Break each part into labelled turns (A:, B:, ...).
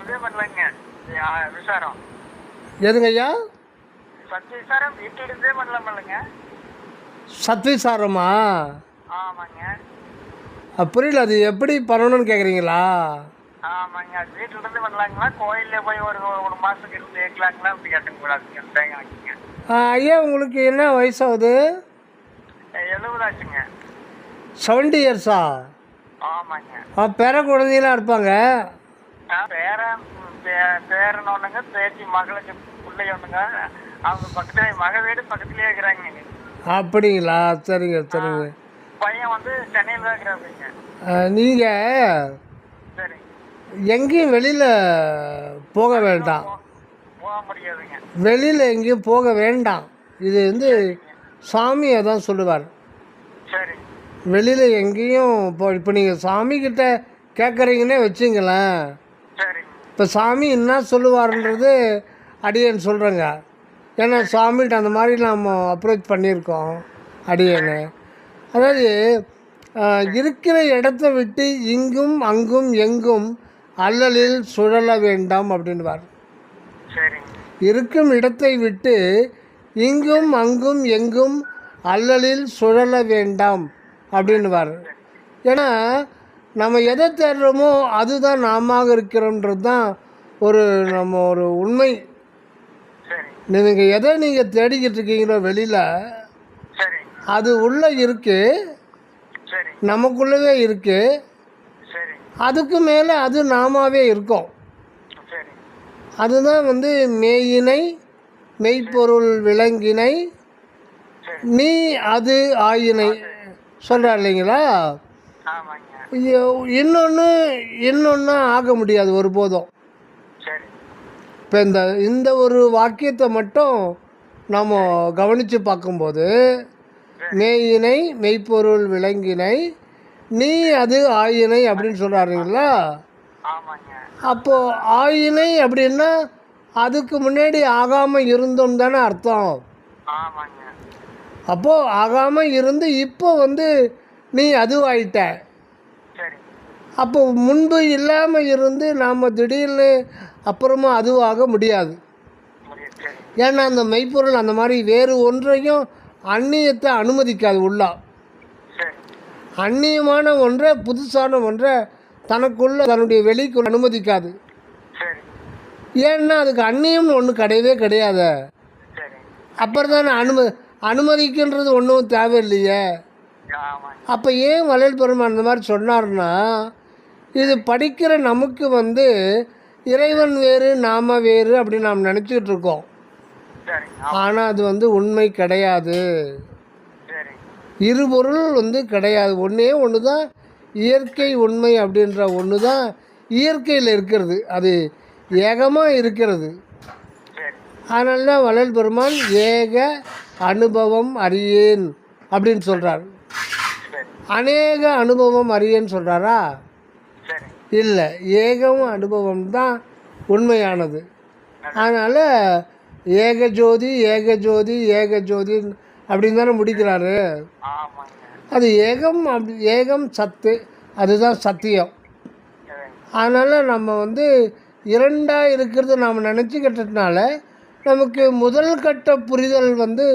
A: இதே பண்ணலங்க. விசாரம்
B: எதுங்க ஐயா?
A: சத்து விசாரம் வீட்டுல இருந்தே பண்ணலாமல்லங்க?
B: சத்விசாரமா?
A: ஆமாங்க.
B: புரியல, அது எப்படி பண்ணணும்னு கேட்குறீங்களா?
A: ஆமாங்க. அது வீட்டுல இருந்து பண்ணலாங்களா, கோயில்ல போய் ஒரு ஒரு மாசத்துக்கு இருந்து கேட்கலாங்களா? அப்படி கேட்டுங்க கூடாதுங்க. தேங்க வச்சுங்க.
B: ஐயா உங்களுக்கு என்ன வயசாகுது?
A: 70 ஆச்சுங்க.
B: 70 இயர்ஸா?
A: ஆமாங்க.
B: பேர குழந்தைலாம் இருப்பாங்க.
A: பேரன் ஒண்ணுங்க, பேத்தி மகளுக்கு பிள்ளை ஒண்ணுங்க. அவங்க பக்கத்துல மக வீடு பக்கத்துலயே இருக்கிறாங்க.
B: அப்படிங்களா? சரிங்க சரிங்க.
A: பையன் வந்து சென்னையில் தான் இருக்கிறாங்க.
B: நீங்கள்
A: சரி.
B: எங்கேயும் வெளியில் போக வேண்டாம்.
A: போக முடியாதுங்க.
B: வெளியில் எங்கேயும் போக வேண்டாம். இது வந்து சாமியை தான் சொல்லுவார்.
A: சரி.
B: வெளியில் எங்கேயும் இப்போ நீங்கள் சாமிக்கிட்ட கேட்குறீங்கன்னே வச்சுங்களேன்.
A: சரி.
B: இப்போ சாமி என்ன சொல்லுவார்ன்றது அடியேன்னு சொல்கிறேங்க. ஏன்னா சாமிகிட்ட அந்த மாதிரி நாம் அப்ரோச் பண்ணியிருக்கோம் அடியேன்னு. அதாவது இருக்கிற இடத்த விட்டு இங்கும் அங்கும் எங்கும் அல்லலில் சுழல வேண்டாம் அப்படின்வார். இருக்கும் இடத்தை விட்டு இங்கும் அங்கும் எங்கும் அல்லலில் சுழல வேண்டாம் அப்படின்வார். ஏன்னா நம்ம எதை தேடுறோமோ அதுதான் நாம இருக்கிறோன்றது தான் நம்ம ஒரு உண்மை. நீங்கள் எதை நீங்கள் தேடிக்கிட்டு இருக்கீங்களோ வெளியில், அது உள்ளே இருக்கு, நமக்குள்ளவே இருக்கு. அதுக்கு மேலே அது நாமாவே இருக்கும். அதுதான் வந்து மேயினை மெய்ப்பொருள் விளங்கினை நீ அது ஆயினை சொல்கிறார் இல்லைங்களா? இன்னொன்று ஆக முடியாது ஒருபோதும். இப்போ இந்த ஒரு வாக்கியத்தை மட்டும் நாம் கவனித்து பார்க்கும்போது, மேயினை மெய்ப்பொருள் விளங்கினை நீ அது ஆயினை அப்படின்னு சொல்கிறாருங்களா? அப்போது ஆயினை அப்படின்னா அதுக்கு முன்னாடி ஆகாமல் இருந்தோம் தானே அர்த்தம். அப்போது ஆகாமல் இருந்து இப்போ வந்து நீ அதுவாயிட்ட. அப்போ முன்பு இல்லாமல் இருந்து நாம் திடீர்னு அப்புறமா அதுவாக முடியாது. ஏன்னா அந்த மெய்ப்பொருள் அந்த மாதிரி வேறு ஒன்றையும் அந்நியத்தை அனுமதிக்காது. உள்ளா அந்நியமான ஒன்றை, புதுசான ஒன்றை தனக்குள்ள தன்னுடைய வெளிக்குள்ள அனுமதிக்காது. ஏன்னா அதுக்கு அந்நியம்னு ஒன்று கிடையவே கிடையாது. அப்புறம் தானே அனுமதிக்கின்றது ஒன்றும் தேவையில்லையே. அப்போ ஏன் வள்ளல் பெருமான் அந்த மாதிரி சொன்னார்னா, இது படிக்கிற நமக்கு வந்து இறைவன் வேறு நாம வேறு அப்படின்னு நாம் நினச்சிக்கிட்டு இருக்கோம். ஆனால் அது வந்து உண்மை கிடையாது. இருபொருள் வந்து கிடையாது. ஒன்றே ஒன்று தான் இயற்கை உண்மை அப்படின்ற ஒன்று தான் இயற்கையில் இருக்கிறது. அது ஏகமாக இருக்கிறது. அதனால தான் வள்ளல் பெருமான் ஏக அனுபவம் அறியேன் அப்படின்னு சொல்கிறார். அநேக அனுபவம் அறியேன்னு சொல்கிறாரா? இல்லை, ஏகம் அனுபவம் தான் உண்மையானது. அதனால் ஏகஜோதி ஏகஜோதி ஏகஜோதி அப்படின்னு தானே முடிக்கிறாரு. அது ஏகம், ஏகம் சத்து, அதுதான் சத்தியம். அதனால் நம்ம வந்து இரண்டாக இருக்கிறது நாம் நினச்சிக்கிட்டதுனால நமக்கு முதல் கட்ட புரிதல் வந்து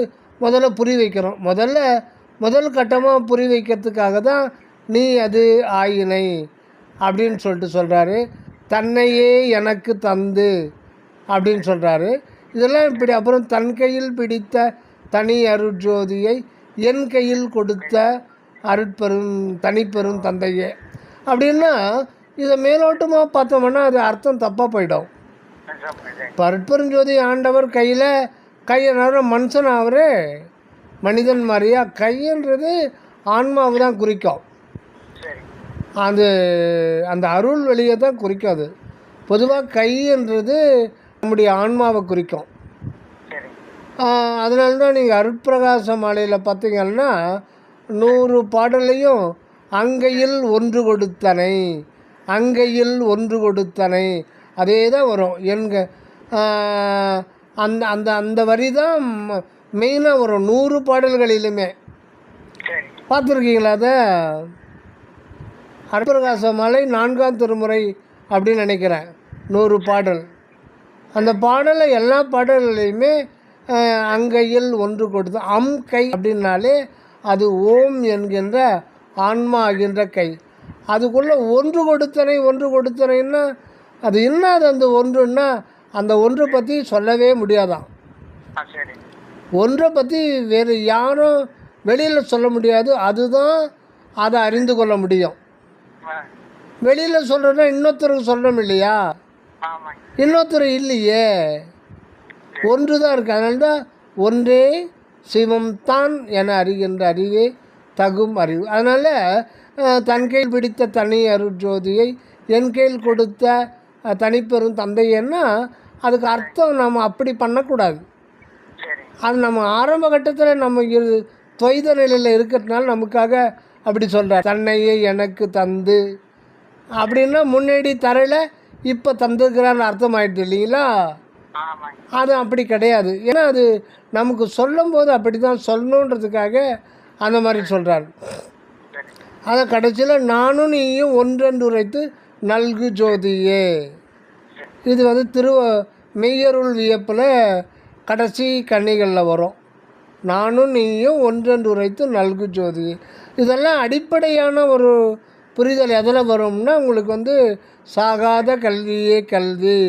B: முதல்ல புரி வைக்கிறோம். முதல் கட்டமாக புரி வைக்கிறதுக்காக தான் நீ அது ஆயினை அப்படின்னு சொல்கிறாரு. தன்னையே எனக்கு தந்து அப்படின்னு சொல்கிறாரு. இதெல்லாம் இப்படி. அப்புறம் தன் கையில் பிடித்த தனி அருட்ஜோதியை என் கையில் கொடுத்த தனிப்பெரும் தந்தையே அப்படின்னா, இதை மேலோட்டமாக பார்த்தோம்னா அது அர்த்தம் தப்பாக போயிடும். அருட்பெருஞ்சோதி ஆண்டவர் கையை மனுஷன் ஆவரே மனிதன் மாதிரியா? கைன்றது ஆன்மாவை தான் குறிக்கும். அந்த அருள் வெளியை தான் குறிக்கும். அது பொதுவாக கைன்றது நம்முடைய ஆன்மாவை குறிக்கும். அதனால தான் நீங்கள் அருட்பிரகாச மாலையில் பார்த்தீங்கன்னா 100 பாடலையும் அங்கையில் ஒன்று கொடுத்தனை, அங்கையில் ஒன்று கொடுத்தனை அதே தான் வரும். அந்த அந்த அந்த வரி தான் மெயினாக வரும் 100 பாடல்களிலுமே. பார்த்துருக்கீங்களா? அதை அருட்பிரகாச மாலை 4ஆம் திருமுறை அப்படின்னு நினைக்கிறேன். 100 பாடல். அந்த பாடலை எல்லா பாடல்களையுமே அங்கையில் ஒன்று கொடுத்து கை அப்படின்னாலே அது ஓம் என்கின்ற ஆன்மா ஆகின்ற கை. அதுக்குள்ளே ஒன்று கொடுத்தனைன்னா அது என்ன, அது அந்த ஒன்றுன்னா அந்த ஒன்றை பற்றி சொல்லவே முடியாதான். ஒன்றை பற்றி வேறு யாரும் வெளியில் சொல்ல முடியாது. அதுதான் அதை அறிந்து கொள்ள முடியும். வெளியில் சொல்கிறோன்னா இன்னொருத்தருக்கு சொல்லணும் இல்லையா? இன்னொருத்தர் இல்லையே, ஒன்று தான் இருக்குது. அதனால தான் ஒன்றே சிவம் தான் என அறிகின்ற அறிவே தகும் அறிவு. அதனால் தன் கையில் பிடித்த தனி அருட்ஜோதியை என் கையில் கொடுத்த தனிப்பெரும் தந்தைன்னா அதுக்கு அர்த்தம் நம்ம அப்படி பண்ணக்கூடாது. அது நம்ம ஆரம்ப கட்டத்தில் நம்ம துவைத நிலையில் இருக்கிறதுனால நமக்காக அப்படி சொல்கிறார். தன்னையே எனக்கு தந்து அப்படின்னா முன்னாடி தரையில் இப்போ தந்துக்கிறான்னு அர்த்தம் ஆகிடுது இல்லைங்களா? அது அப்படி கிடையாது. ஏன்னா அது நமக்கு சொல்லும் போது அப்படி தான் சொல்லணுன்றதுக்காக அந்த மாதிரி சொல்கிறார். அதை கடைசியில் நானும் நீயும் ஒன்றென்று உரைத்து நல்கு ஜோதியே. இது மெய்யருள் வியப்பில் கடைசி கன்னிகளில் வரும். நானும் நீயும் ஒன்றென்று உரைத்து நல்கு ஜோதியே. இதெல்லாம் அடிப்படையான ஒரு புரிதல் எதில் வரும்னா உங்களுக்கு சாகாத கல்வியே கல்வி,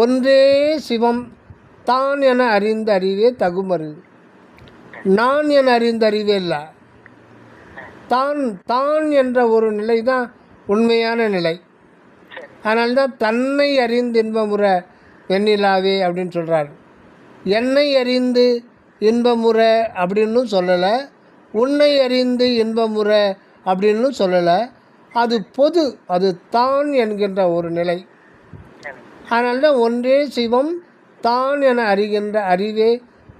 B: ஒன்றே சிவம் தான் என அறிந்த அறிவே தகுமறிவு. நான் என அறிந்த அறிவே இல்லை, தான் என்ற ஒரு நிலை தான் உண்மையான நிலை. அதனால்தான் தன்னை அறிந்து இன்பமுற வெண்ணிலாவே அப்படின்னு சொல்கிறார். என்னை அறிந்து இன்பமுற அப்படின்னு சொல்லலை, உன்னை அறிந்து இன்பமுற அப்படின்னு சொல்லலை. அது பொது, அது தான் என்கின்ற ஒரு நிலை. அதனால்தான் ஒன்றே சிவம் தான் என அறிகின்ற அறிவே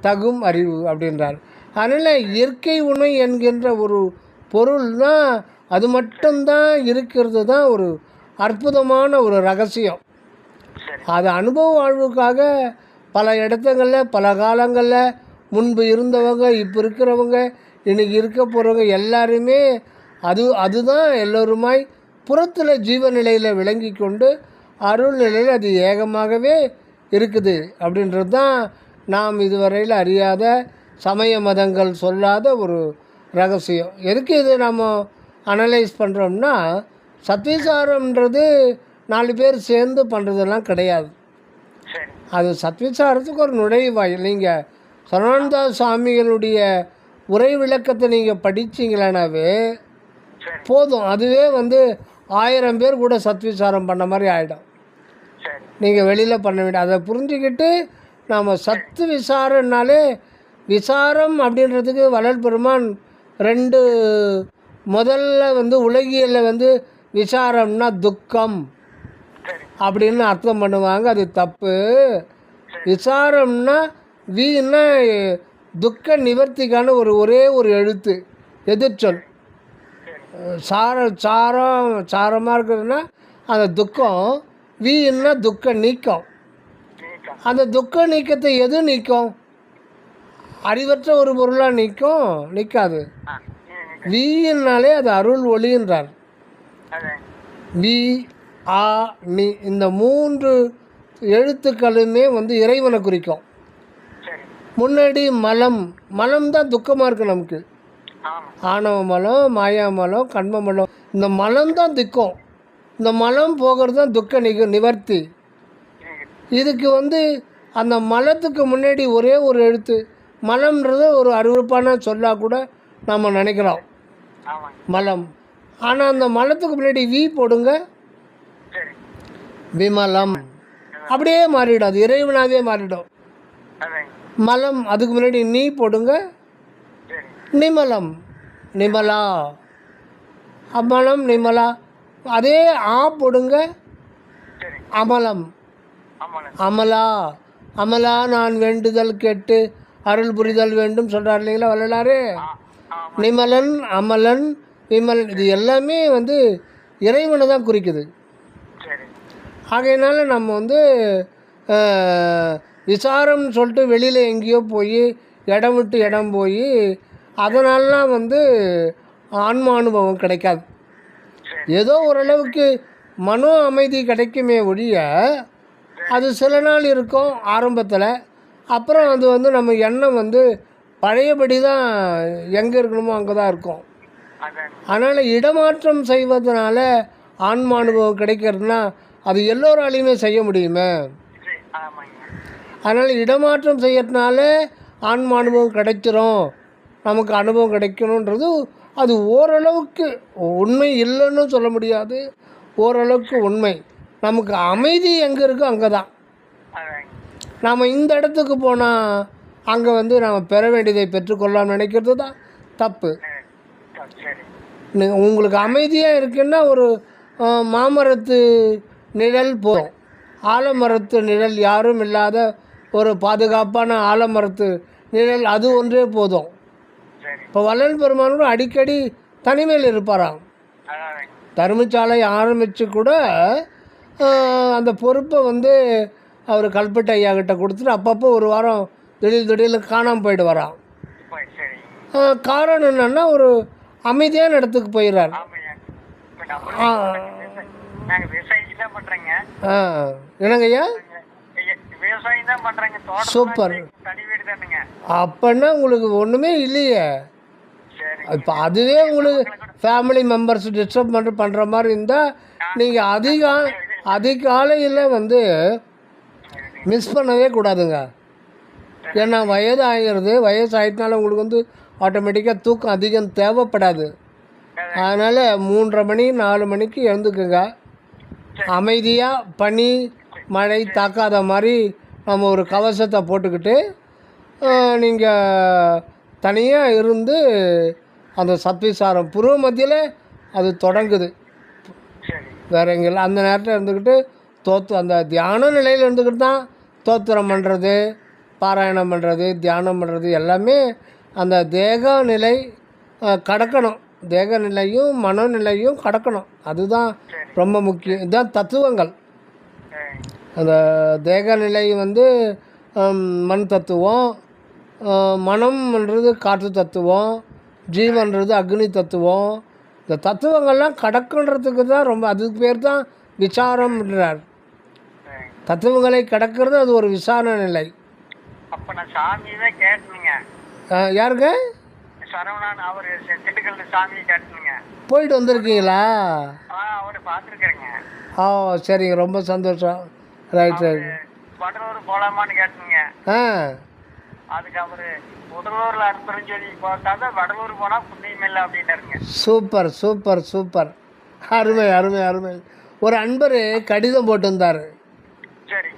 B: தகும் அறிவு அப்படின்றார். அதனால் இயற்கை உண்மை என்கின்ற ஒரு பொருள் தான், அது மட்டும்தான் இருக்கிறது தான் ஒரு அற்புதமான ஒரு ரகசியம். அது அனுபவ வாழ்வுக்காக பல இடத்துங்களில் பல காலங்களில் முன்பு இருந்தவங்க, இப்போ இருக்கிறவங்க, இன்றைக்கி இருக்க போகிறவங்க எல்லாருமே அதுதான் எல்லோருமாய் புறத்தில் ஜீவநிலையில் விளங்கி கொண்டு அருள் நிலையில் அது ஏகமாகவே இருக்குது அப்படின்றது தான் நாம் இதுவரையில் அறியாத சமய மதங்கள் சொல்லாத ஒரு ரகசியம். எதுக்கு இது நம்ம அனலைஸ் பண்ணுறோம்னா, சத்விசாரம்ன்றது 4 பேர் சேர்ந்து பண்ணுறதெல்லாம் கிடையாது. அது சத்விசாரத்துக்கு ஒரு நுழைவாயில். நீங்கள் சரவணதாஸ் சுவாமிகளுடைய உரை விளக்கத்தை நீங்கள் படிச்சிங்களானாவே போதும். அதுவே 1000 பேர் கூட சத்விசாரம் பண்ண மாதிரி ஆகிடும். நீங்கள் வெளியில் பண்ண வேண்டிய அதை புரிஞ்சுக்கிட்டு நாம் சத்து விசாரம்னாலே, விசாரம் அப்படின்றதுக்கு வள்ளல் பெருமான் 2 முதல்ல உலகியலில் விசாரம்னா துக்கம் அப்படின்னு அர்த்தம் பண்ணுவாங்க. அது தப்பு. விசாரம்னா வீன்னா துக்க நிவர்த்திக்கான ஒரே ஒரு எழுத்து, எதிர்ச்சொல். சாரமாக இருக்குதுன்னா அந்த துக்கம், வீன்னா துக்க நீக்கம். அந்த துக்க நீக்கத்தை எது நீக்கும்? அறிவற்ற ஒரு பொருளாக நிற்காது. வீன்னாலே அது அருள் ஒளின்றார். வி ஆ நீ, இந்த 3 எழுத்துக்களுமே இறைவனை குறிக்கும். முன்னாடி மலம் தான் துக்கமாக இருக்குது நமக்கு. ஆணவ மலம், மாயா மலம், கண்ம மலம், இந்த மலம் தான் துக்கம். இந்த மலம் போகிறது தான் துக்க நிவர்த்தி. இதுக்கு அந்த மலத்துக்கு முன்னாடி ஒரே ஒரு எழுத்து, மலம்ன்றது ஒரு அருவருப்பான சொல்லாக கூட நம்ம நினைக்கிறோம், மலம். ஆனால் அந்த மலத்துக்கு முன்னாடி வி போடுங்க, விமலம், அப்படியே மாறிடும். அது இறைவனாகவே மாறிடும். மலம், அதுக்கு முன்னாடி நீ போடுங்க, நிமலம், நிமலா, அமலம், நிமலா. அதே ஆ போடுங்க, அமலம், அமலா. அமலா நான் வேண்டுதல் கேட்டு அருள் புரிதல் வேண்டும் சொல்கிறார் இல்லைங்களா வள்ளலாறு. நிமலன், அமலன், விமலன், இது எல்லாமே இறைவனை தான் குறிக்குது. ஆகையினால நம்ம விசாரம்னு சொல்லிட்டு வெளியில் எங்கேயோ போய் இடம் விட்டு இடம் போய் அதனாலலாம் ஆன்ம அனுபவம் கிடைக்காது. ஏதோ ஓரளவுக்கு மனோ அமைதி கிடைக்குமே ஒழிய அது சில நாள் இருக்கும் ஆரம்பத்தில். அப்புறம் அது வந்து நம்ம எண்ணம் வந்து பழையபடி தான் எங்கே இருக்கணுமோ அங்கே தான் இருக்கும்.
A: அதான்.
B: அதனால் இடமாற்றம் செய்வதனால ஆன்ம அனுபவம் கிடைக்கிறதுனா அது எல்லோராலையுமே செய்ய முடியுமே.
A: சரி, ஆமாங்க.
B: அதனால் இடமாற்றம் செய்யறதுனால ஆன்ம அனுபவம் கிடைச்சிரும், நமக்கு அனுபவம் கிடைக்கணுன்றது அது ஓரளவுக்கு உண்மை இல்லைன்னு சொல்ல முடியாது, ஓரளவுக்கு உண்மை. நமக்கு அமைதி எங்கே இருக்கோ அங்கே தான்.
A: அதாங்க.
B: நாம் இந்த இடத்துக்கு போனால் அங்கே வந்து நாம் பெற வேண்டியதை பெற்றுக்கொள்ளலாம்னு நினைக்கிறது தான் தப்பு.
A: சரி.
B: உங்களுக்கு அமைதியாக இருக்குன்னா ஒரு மாமரத்து நிழல் போதும். ஆலமரத்து நிழல் யாரும் இல்லாத ஒரு பாதுகாப்பான ஆலமரத்து நிழல் அது ஒன்றே போதும்.
A: சரி.
B: இப்போ வள்ளல் பெருமானும் அடிக்கடி தனிமையில் இருப்பாராம்.
A: அதாங்க.
B: தர்மசாலை ஆரம்பித்து கூட அந்த பொறுப்பை வந்து அவர் கல்பட்டை ஐயா கிட்ட கொடுத்துட்டு அப்பப்போ ஒரு வாரம் திடீர்னு காணாமல் போயிட்டு வரான்.
A: சரி.
B: காரணம் என்னென்னா ஒரு அமைதியான இடத்துக்கு போயிடுறார்.
A: ஆமாங்க. இப்ப நாங்க விவசாயம் தான் பண்றேங்க.
B: என்னங்க ஐயா?
A: விவசாயம் தான் பண்றேங்க.
B: சூப்பர்.
A: தனி வீடு தானுங்க.
B: அப்படின்னா உங்களுக்கு ஒன்றுமே இல்லையே.
A: சரி.
B: இப்போ அதுவே உங்களுக்கு ஃபேமிலி மெம்பர்ஸ் டிஸ்டர்ப் பண்ணுற மாதிரி இருந்தால் நீங்கள் அதிகாலையில் வந்து மிஸ் பண்ணவே கூடாதுங்க. ஏன்னா வயது ஆகிறது, வயசு ஆகிட்டனால உங்களுக்கு வந்து ஆட்டோமேட்டிக்காக தூக்கம் அதிகம் தேவைப்படாது. அதனால் 3:30 மணி 4 மணிக்கு எழுந்துக்குங்க. அமைதியாக பனி மழை தாக்காத மாதிரி நம்ம ஒரு கவசத்தை போட்டுக்கிட்டு நீங்கள் தனியாக இருந்து அந்த சத்விசாரம் புருவ மத்தியில் அது தொடங்குது. வேறு எங்கெல்லாம் அந்த நேரத்தில் இருந்துக்கிட்டு அந்த தியான நிலையில் இருந்துக்கிட்டு தான் தோத்திரம் பண்ணுறது, பாராயணம் பண்ணுறது, தியானம் பண்ணுறது எல்லாமே அந்த தேக நிலை கடக்கணும். தேக நிலையும் மனநிலையும் கடக்கணும். அதுதான் ரொம்ப முக்கியம். இதுதான் தத்துவங்கள். அந்த தேக நிலை வந்து மண் தத்துவம், மனம்ன்றது காற்று தத்துவம், ஜீவன்றது அக்னி தத்துவம். இந்த தத்துவங்கள்லாம் கடக்குன்றதுக்கு தான் ரொம்ப, அதுக்கு பேர் தான் விசாரம்ன்றார். தத்துவங்களை கடக்கிறது அது ஒரு விசாரண நிலை.
A: அப்போ நான் சாமியவே கேட்டனுங்க.
B: யாருங்க?
A: சரவணன், அவர் திண்டுக்கல் சாமி கேட்டனுங்க.
B: போயிட்டு வந்திருக்கீங்களா?
A: அவர் பார்த்துருக்கேங்க.
B: ஓ சரிங்க, ரொம்ப சந்தோஷம். Right right.
A: வடலூர் போகலாமான்னு கேட்டனுங்க. அதுக்கு அவர் முதலூரில் அனுப்புறேன்னு சொல்லி பார்த்தாங்க. வடலூர் போனால் புண்ணியம் இல்லை அப்படின்னாருங்க.
B: சூப்பர் சூப்பர் சூப்பர், அருமை அருமை அருமை. ஒரு அன்பர் கடிதம் போட்டிருந்தார்.
A: சரி.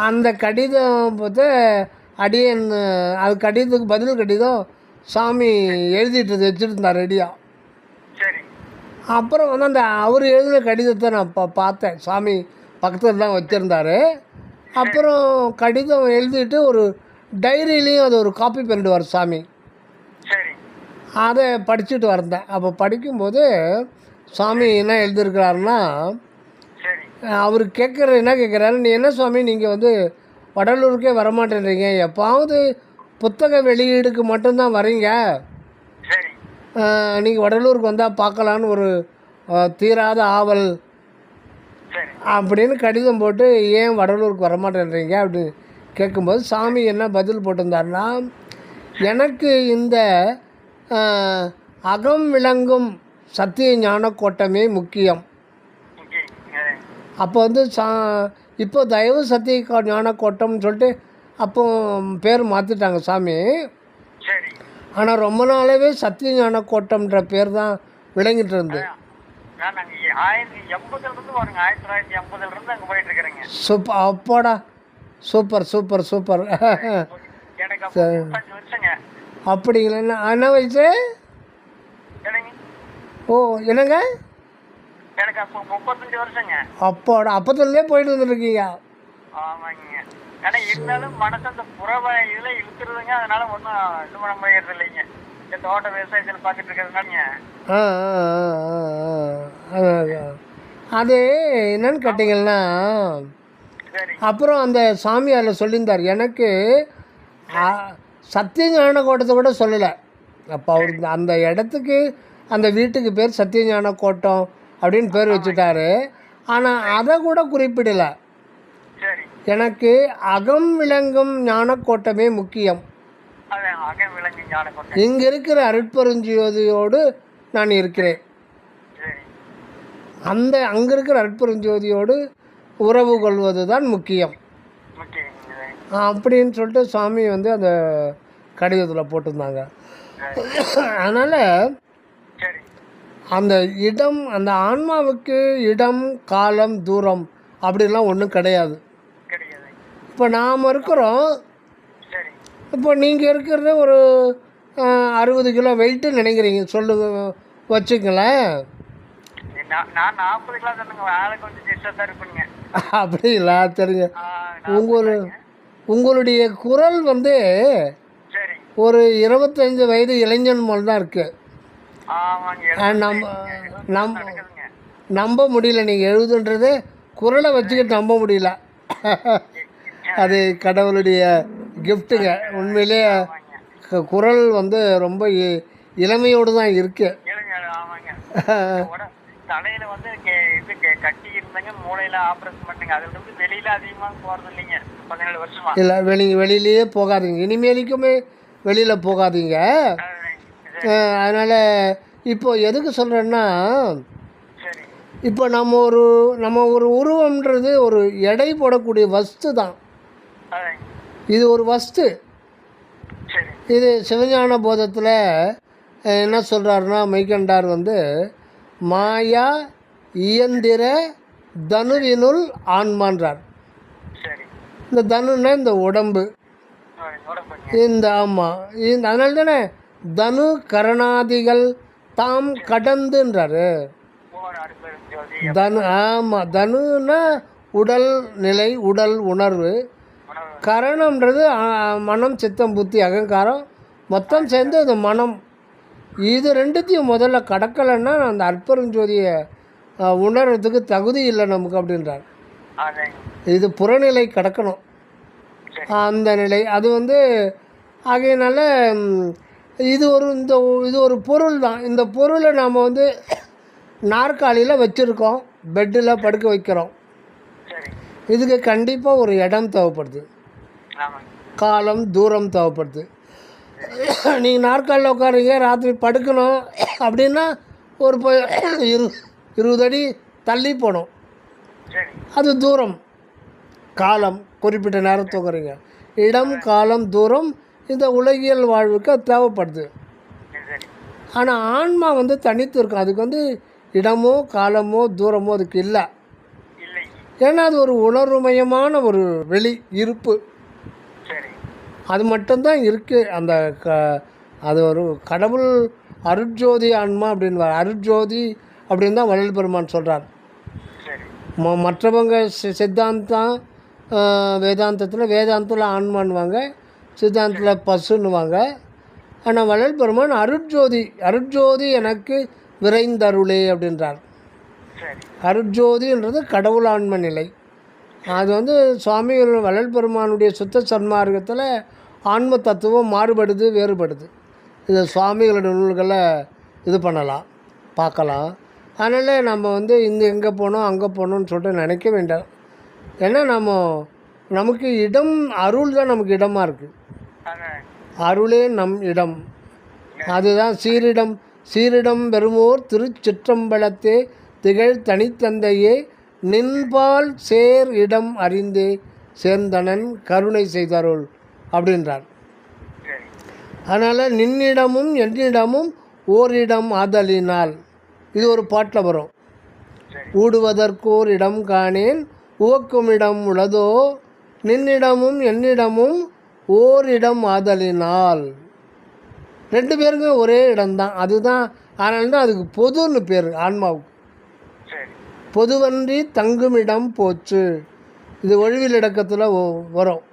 B: அந்த கடிதம் பார்த்து அடியன் அது கடிதத்துக்கு பதில் கடிதம் சாமி எழுதிட்டு வச்சுருந்தார் ரெடியாக.
A: சரி.
B: அப்புறம் வந்து அந்த அவர் எழுதின கடிதத்தை நான் பார்த்தேன். சாமி பக்கத்தில் தான் வச்சுருந்தார். அப்புறம் கடிதம் எழுதிட்டு ஒரு டைரியிலையும் அது ஒரு காப்பி பண்ணிடுவார் சாமி.
A: சரி.
B: அதை படிச்சுட்டு வந்தேன். அப்போ படிக்கும்போது சாமி என்ன எழுதியிருக்கிறாருன்னா, அவர் என்ன கேட்குறாரு, நீ என்ன சுவாமி நீங்கள் வந்து வடலூருக்கே வரமாட்டேன்றீங்க, எப்பாவது புத்தக வெளியீடுக்கு மட்டும்தான் வரீங்க, நீங்கள் வடலூருக்கு வந்தால் பார்க்கலான்னு ஒரு தீராத ஆவல் அப்படின்னு கடிதம் போட்டு ஏன் வடலூருக்கு வரமாட்டேன்றீங்க அப்படின்னு கேட்கும்போது சாமி என்ன பதில் போட்டிருந்தாருன்னா, எனக்கு இந்த அகம் விளங்கும் சத்திய ஞான கோட்டமே முக்கியம். அப்போ வந்து இப்போ தயவு சத்திய ஞான கோட்டம்னு சொல்லிட்டு அப்போ பேர் மாற்றிட்டாங்க சாமி. ஆனால் ரொம்ப நாளாவே சத்திய ஞான கோட்டம்ன்ற பேர் தான் விளங்கிட்டு இருந்து. சூப்பர், அப்பாடா, சூப்பர் சூப்பர் சூப்பர். அப்படிங்களா? என்ன வயசு? ஓ என்னங்க?
A: எனக்கு அப்போ 35 வருஷங்க.
B: அப்பாடா, அப்பத்துலேயே போயிட்டு வந்துருக்கீங்க.
A: ஆமாங்க. ஆனால் இருந்தாலும் மனசு அந்த புறவை இதில் இழுத்துருதுங்க. அதனால ஒன்றும் இது பண்ண முடியறது இல்லைங்க. இந்த தோட்ட விவசாயத்தில் பார்த்துட்டு இருக்கிறதுனாலங்க.
B: அது என்னன்னு கேட்டிங்கன்னா, அப்புறம் அந்த சாமி அதில் சொல்லியிருந்தார், எனக்கு சத்திய ஞான கோட்டத்தை கூட சொல்லலை. அப்போ அவர் அந்த இடத்துக்கு அந்த வீட்டுக்கு பேர் சத்திய ஞான கோட்டம் அப்படின்னு பேர் வச்சுட்டாரு. ஆனால் அதை கூட குறிப்பிடலை.
A: சரி.
B: எனக்கு அகம் விளங்கும் ஞானக்கோட்டமே முக்கியம்.
A: அதான் அகம் விளங்கும் ஞானக்கோட்டை.
B: இங்கே இருக்கிற அருட்பெருஞ்சோதியோடு நான் இருக்கிறேன்.
A: சரி.
B: அங்கே இருக்கிற அருட்பெருஞ்சோதியோடு உறவு கொள்வது தான் முக்கியம்
A: முக்கியம்.
B: அப்படின்னு சொல்லிட்டு சுவாமி வந்து அந்த கடிதத்தில் போட்டிருந்தாங்க. அதனால்
A: சரி.
B: அந்த இடம், அந்த ஆன்மாவுக்கு இடம், காலம், தூரம் அப்படிலாம் ஒன்றும் கிடையாது.
A: கிடையாது.
B: இப்போ நாம் இருக்கிறோம்.
A: சரி.
B: இப்போ நீங்கள் இருக்கிறது ஒரு 60 கிலோ வெயிட்டு நினைக்கிறீங்க வச்சுங்களேன்.
A: நான் 40 கிலோ தானுங்க. வேலை கொஞ்சம் டிஸ்டர்ப் தான் இருப்பேங்க.
B: அப்படிங்களா? சரிங்க. உங்களுடைய குரல் வந்து
A: சரி.
B: ஒரு 25 வயது இளைஞன் போல் தான் இருக்குது. நம்ப முடியல. நீங்கள் எழுதுன்றது குரலை வச்சுக்கிட்டு நம்ப முடியல. அது கடவுளுடைய கிஃப்ட்டுங்க. உண்மையிலே குரல் வந்து ரொம்ப இளமையோடு தான் இருக்கு.
A: தலையில வந்து கட்டி இருந்தாங்க, மூளையில ஆபரேஷன் பண்ணுங்க. அதுல இருந்து வெளியில அதிகமாக போறது இல்லைங்க 17 வருஷமா.
B: இல்லை, வெளியிலேயே போகாதீங்க. இனிமேலுக்குமே வெளியில் போகாதீங்க. அதனால் இப்போ எதுக்கு சொல்கிறேன்னா, இப்போ நம்ம ஒரு உருவம்ன்றது ஒரு எடை போடக்கூடிய வஸ்து தான். இது ஒரு வஸ்து. இது சிவஞான போதத்தில் என்ன சொல்கிறாருன்னா, மெய்கண்டார் வந்து மாயா இயந்திர தனுவினுள் ஆன்மான்றார். இந்த தனுன்னா இந்த உடம்பு, இந்த ஆமாம், அதனால தானே தனு கரணாதிகள் தாம் கடந்துன்றாரு. தனு, ஆமாம், தனுன்னா உடல் நிலை, உடல் உணர்வு. கரணம்ன்றது மனம், சித்தம், புத்தி, அகங்காரம் மொத்தம் சேர்ந்து அது மனம். இது ரெண்டுத்தையும் முதல்ல கடக்கலைன்னா அந்த அற்பெருஞ்சோதியை உணர்றதுக்கு தகுதி இல்லை நமக்கு அப்படின்றார். இது புறநிலை கடக்கணும், அந்த நிலை. அது வந்து ஆகையினால இது ஒரு பொருள் தான். இந்த பொருளை நாம் வந்து நாற்காலியில் வச்சுருக்கோம், பெட்டில் படுக்க வைக்கிறோம். இதுக்கு கண்டிப்பாக ஒரு இடம் தேவைப்படுது, காலம், தூரம் தேவைப்படுது. நீங்கள் நாற்காலில் உட்காருங்க, ராத்திரி படுக்கணும் அப்படின்னா ஒரு 20 அடி தள்ளி போகணும். அது தூரம். காலம், குறிப்பிட்ட நேரம் தூங்குறீங்க. இடம், காலம், தூரம் இந்த உலகியல் வாழ்வுக்கு தேவைப்படுது. ஆனால் ஆன்மா வந்து தனித்து இருக்கும். அதுக்கு வந்து இடமோ காலமோ தூரமோ அதுக்கு இல்லை. ஏன்னா அது ஒரு உணர்வுமயமான ஒரு வெளி இருப்பு. அது மட்டும்தான் இருக்குது. அது ஒரு கடவுள் அருட்ஜோதி ஆன்மா அப்படின்னு. அருட்ஜோதி அப்படின்னு தான் வள்ளல் பெருமான் சொல்கிறார். மற்றவங்க சித்தாந்தம் வேதாந்தத்தில் ஆன்மான்வாங்க, சித்தாந்தத்தில் பசுன்னுவாங்க. ஆனால் வள்ளல் பெருமான் அருட்ஜோதி எனக்கு விரைந்தருளே அப்படின்றார். அருட்ஜோதின்றது கடவுள் ஆன்ம நிலை. அது வந்து சுவாமி வள்ளல் பெருமானுடைய சுத்த சன்மார்க்கத்தில் ஆன்ம தத்துவம் மாறுபடுது, வேறுபடுது. இது சுவாமிகளோட நூல்களை இது பண்ணலாம், பார்க்கலாம். அதனால் நம்ம வந்து எங்கே போனோம் அங்கே போகணுன்னு சொல்லிட்டு நினைக்க வேண்டாம். ஏன்னா நமக்கு இடம், அருள் தான் நமக்கு இடமாக இருக்குது. அருளே நம் இடம். அதுதான் சீரிடம் பெறுமோர் திருச்சிற்றம்பலத்தே திகழ் தனித்தந்தையே நின்பால் சேர் இடம் அறிந்தே சேர்ந்தனன் கருணை செய்தருள் அப்படின்றார். அதனால் நின்னிடமும் என்னிடமும் ஓரிடம் ஆதலினால், இது ஒரு பாட்டில் வரும். ஊடுவதற்கோர் இடம் காணேன் உவக்கும் இடம் உளதோ நின்னிடமும் என்னிடமும் ஓரிடம் ஆதலினால். 2 பேருக்கும் ஒரே இடம்தான். அதுதான், அதனால்தான் அதுக்கு பொதுன்னு பேர். ஆன்மாவுக்கு பொதுவன்றி தங்குமிடம் போச்சு. இது ஒழிவில் இலக்கத்தில் வரும்.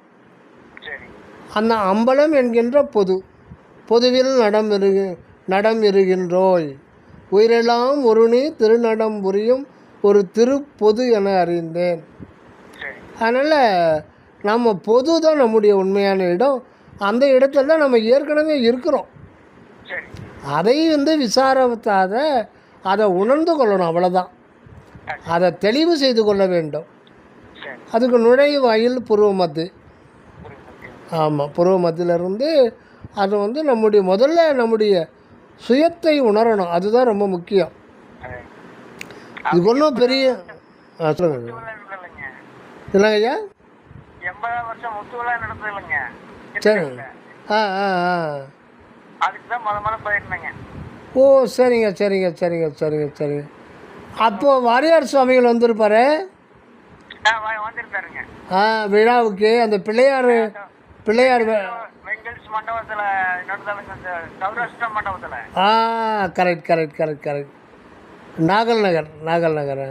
B: அந்த அம்பலம் என்கின்ற பொதுவில் நடம் இருகின்றோய் உயிரெல்லாம் ஒரு நீ திருநடம் புரியும் ஒரு திருப்பொது என அறிந்தேன். அதனால் நம்ம பொது தான் நம்முடைய உண்மையான இடம். அந்த இடத்துல தான் நம்ம ஏற்கனவே இருக்கிறோம். அதை வந்து விசாரத்தாத அதை உணர்ந்து கொள்ளணும், அவ்வளோதான். அதை தெளிவு செய்து கொள்ள வேண்டும்.
A: சரி.
B: அதுக்கு நுழைவாயில் புருவ மத்து.
A: புரியுது.
B: ஆமாம், புருவ மத்தியிலிருந்து அது வந்து முதல்ல நம்முடைய சுயத்தை உணரணும். அதுதான் ரொம்ப முக்கியம்.
A: அது
B: இது ஒன்றும் பெரிய சொல்லுங்க
A: முத்துவிழா இல்லைங்க.
B: இல்லைங்க ஐயா.
A: 80ஆம் வருஷம் முத்துவிழா நடந்தது இல்லைங்க.
B: சரி. ஆ ஆ ஆ
A: அதுக்கு தான் முத போயிருந்தேங்க.
B: ஓ சரிங்க சரிங்க சரிங்க சரிங்க சரிங்க. அப்போது வாரியார் சுவாமிகள் வந்திருப்பாரு
A: வந்திருந்தாருங்க.
B: விழாவுக்கு அந்த பிள்ளையார்
A: வெங்கல்ஸ் மண்டபத்தில் நடந்தாலுங்க, இந்த சௌராஷ்டிரா மண்டபத்தில்.
B: Correct correct correct correct. Nagal Nagar
A: Nagal Nagar.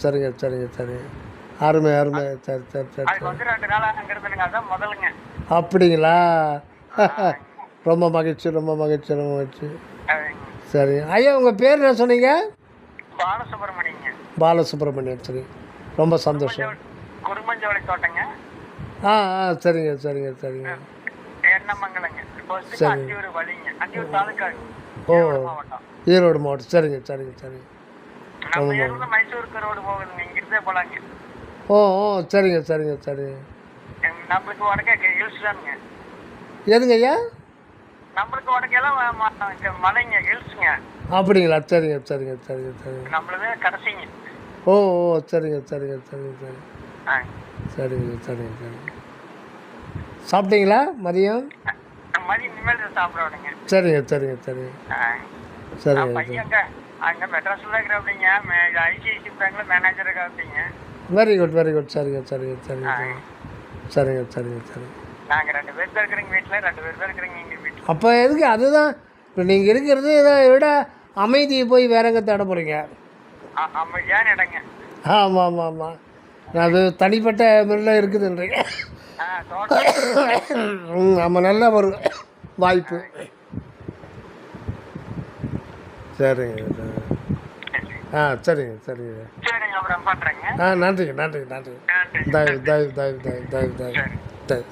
B: சரிங்க சரிங்க சரிங்க. அருமை அருமை. சரி சரி சரி
A: அதுக்கு வந்து 2 நாள் அங்கே இருந்துங்க. அதான் முதலுங்க.
B: அப்படிங்களா? ரொம்ப மகிழ்ச்சி ரொம்ப மகிழ்ச்சி ரொம்ப மகிழ்ச்சி. சரி ஐயா, உங்கள் பேர் என்ன சொன்னீங்க?
A: பாலசுப்ரமணியங்க.
B: பாலசுப்ரமணியம். சரி, ரொம்ப சந்தோஷம்.
A: குருமஞ்சோலை தோட்டங்க.
B: சரிங்க சரிங்க சரிங்க.
A: எண்ணமங்கலங்க. அந்தியூர் வழிங்க. அந்தியூர் தாலுக்கா.
B: ஓ,
A: மாவட்டம்,
B: ஈரோடு மாவட்டம். சரிங்க சரிங்க சரிங்க.
A: நம்ம ஏரியாவில் மைசூருக்கு ரோடு போகுதுங்க. இங்கிருந்தே போகலாங்க.
B: ஓ ஓ சரிங்க சரிங்க சரிங்க.
A: நம்மளுக்கு வடக்கே ஹில்ஸ் தானுங்க.
B: எதுங்க ஐயா?
A: நம்மளுக்கு வடக்கெல்லாம் மலைங்க, ஹில்ஸுங்க.
B: அப்படிங்களா? சரிங்க சரிங்க சரிங்க சரிங்க.
A: நம்மளது கடைசிங்க.
B: ஓ ஓ சரிங்க சரிங்க சரிங்க சரி. சரிங்க சரிங்க சரிங்க. சாப்பிட்டீங்களா மதியம்?
A: மதியம் இனிமேல் சாப்பிடணுங்க.
B: சரிங்க சரிங்க சரிங்க சரிங்க.
A: பையங்க அங்கே மெட்ராஸில் இருக்கிறாப்பிங்க. ஐசிஐசி பேங்க்ல மேனேஜர் இருக்காப்பிங்க.
B: Very good very good. சரிங்க சரிங்க சரிங்க சரிங்க சரிங்க சரிங்க.
A: நாங்கள் 2 பேர் தான் இருக்கிறீங்க வீட்டில். 2 பேர் தான் இருக்கிறீங்க எங்கள் வீட்டில்.
B: அப்போ எதுக்கு? அதுதான் இப்போ நீங்கள் இருக்கிறது இதை விட அமைதியை போய் வேற எங்கே தேட போகிறீங்க?
A: அமைதியான இடங்க.
B: ஆமாம் ஆமாம் ஆமாம். அது தனிப்பட்ட முறையில் இருக்குதுன்றீங்க. ஆமாம், நல்ல ஒரு வாய்ப்பு. சரிங்க சரிங்க சரிங்க.
A: சரிங்க, அப்புறம் பண்ணுறேங்க.
B: நன்றிங்க நன்றிங்க நன்றிங்க. தயவு தயவு தயவு தயவு தயவு தயவு தயவு.